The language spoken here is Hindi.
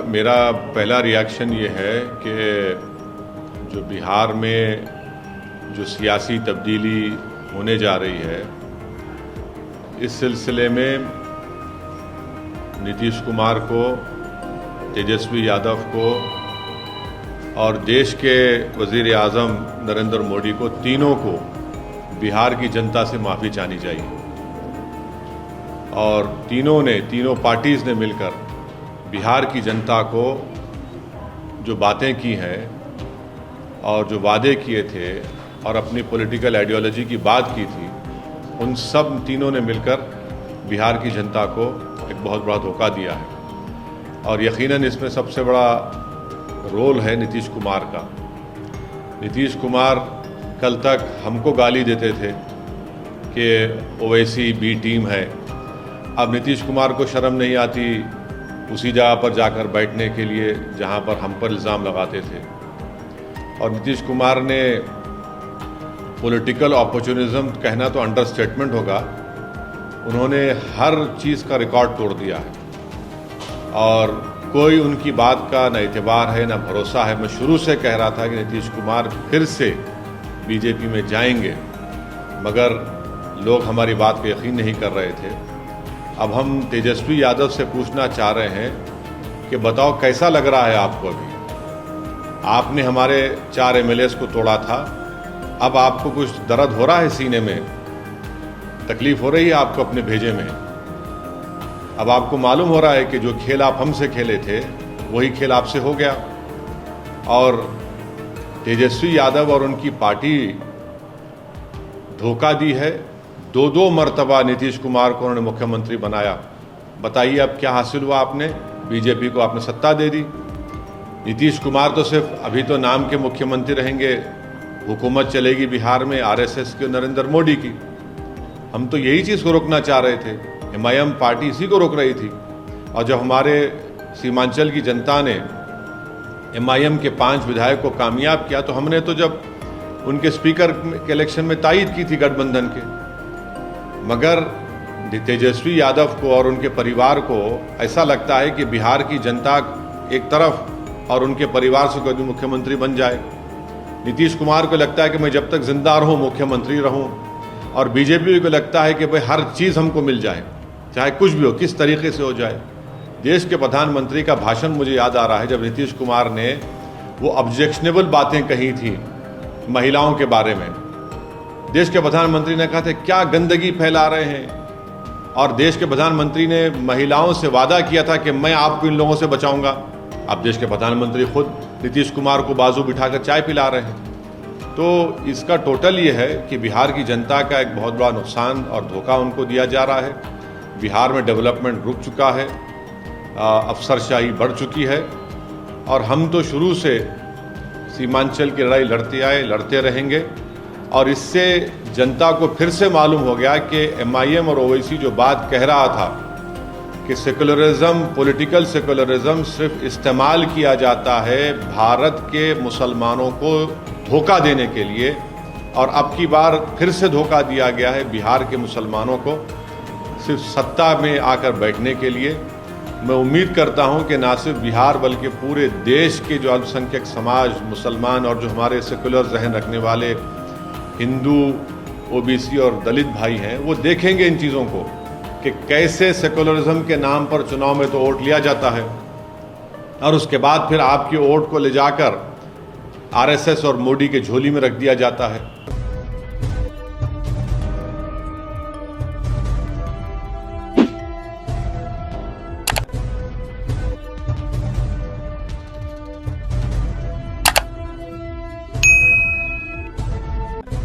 मेरा पहला रिएक्शन ये है कि जो बिहार में जो सियासी तब्दीली होने जा रही है, इस सिलसिले में नीतीश कुमार को, तेजस्वी यादव को और देश के वज़ीर आज़म नरेंद्र मोदी को, तीनों को बिहार की जनता से माफ़ी चाहनी चाहिए। और तीनों पार्टीज़ ने मिलकर बिहार की जनता को जो बातें की हैं और जो वादे किए थे और अपनी पॉलिटिकल आइडियोलॉजी की बात की थी, उन सब तीनों ने मिलकर बिहार की जनता को एक बहुत बड़ा धोखा दिया है। और यकीनन इसमें सबसे बड़ा रोल है नीतीश कुमार का। नीतीश कुमार कल तक हमको गाली देते थे कि ओवैसी बी टीम है। अब नीतीश कुमार को शर्म नहीं आती उसी जगह पर जाकर बैठने के लिए जहां पर हम पर इल्ज़ाम लगाते थे। और नीतीश कुमार ने पॉलिटिकल अपॉर्चुनिज्म कहना तो अंडरस्टेटमेंट होगा, उन्होंने हर चीज़ का रिकॉर्ड तोड़ दिया है और कोई उनकी बात का न एतबार है न भरोसा है। मैं शुरू से कह रहा था कि नीतीश कुमार फिर से बीजेपी में जाएंगे, मगर लोग हमारी बात पर यकीन नहीं कर रहे थे। अब हम तेजस्वी यादव से पूछना चाह रहे हैं कि बताओ कैसा लग रहा है आपको? अभी आपने हमारे 4 एमएलएस को तोड़ा था, अब आपको कुछ दर्द हो रहा है सीने में? तकलीफ हो रही है आपको अपने भेजे में? अब आपको मालूम हो रहा है कि जो खेल आप हमसे खेले थे वही खेल आपसे हो गया। और तेजस्वी यादव और उनकी पार्टी धोखा दी है। 2 मर्तबा नीतीश कुमार को उन्होंने मुख्यमंत्री बनाया। बताइए अब क्या हासिल हुआ? आपने बीजेपी को आपने सत्ता दे दी। नीतीश कुमार तो सिर्फ अभी तो नाम के मुख्यमंत्री रहेंगे, हुकूमत चलेगी बिहार में आरएसएस की, नरेंद्र मोदी की। हम तो यही चीज़ को रोकना चाह रहे थे। एमआईएम पार्टी इसी को रोक रही थी। और जब हमारे सीमांचल की जनता ने एमआईएम के 5 विधायक को कामयाब किया, तो हमने तो जब उनके स्पीकर के इलेक्शन में तायद की थी गठबंधन के। मगर तेजस्वी यादव को और उनके परिवार को ऐसा लगता है कि बिहार की जनता एक तरफ और उनके परिवार से कोई मुख्यमंत्री बन जाए। नीतीश कुमार को लगता है कि मैं जब तक जिंदा रहूं मुख्यमंत्री रहूं, और बीजेपी को लगता है कि भाई हर चीज़ हमको मिल जाए, चाहे कुछ भी हो, किस तरीके से हो जाए। देश के प्रधानमंत्री का भाषण मुझे याद आ रहा है, जब नीतीश कुमार ने वो ऑब्जेक्शनेबल बातें कही थी महिलाओं के बारे में। देश के प्रधानमंत्री ने कहा था क्या गंदगी फैला रहे हैं, और देश के प्रधानमंत्री ने महिलाओं से वादा किया था कि मैं आपको इन लोगों से बचाऊंगा। अब देश के प्रधानमंत्री खुद नीतीश कुमार को बाजू बिठाकर चाय पिला रहे हैं। तो इसका टोटल ये है कि बिहार की जनता का एक बहुत बड़ा नुकसान और धोखा उनको दिया जा रहा है। बिहार में डेवलपमेंट रुक चुका है, अफसरशाही बढ़ चुकी है, और हम तो शुरू से सीमांचल की लड़ाई लड़ते आए, लड़ते रहेंगे। और इससे जनता को फिर से मालूम हो गया कि एमआईएम और ओवैसी जो बात कह रहा था कि सेकुलरिज्म, पॉलिटिकल सेकुलरिज्म सिर्फ इस्तेमाल किया जाता है भारत के मुसलमानों को धोखा देने के लिए, और अब की बार फिर से धोखा दिया गया है बिहार के मुसलमानों को सिर्फ सत्ता में आकर बैठने के लिए। मैं उम्मीद करता हूं कि ना सिर्फ बिहार बल्कि पूरे देश के जो अल्पसंख्यक समाज, मुसलमान और जो हमारे सेकुलर जहन रखने वाले हिंदू, ओबीसी और दलित भाई हैं, वो देखेंगे इन चीज़ों को कि कैसे सेकुलरिज्म के नाम पर चुनाव में तो वोट लिया जाता है और उसके बाद फिर आपकी वोट को ले जाकर आरएसएस और मोदी के झोली में रख दिया जाता है।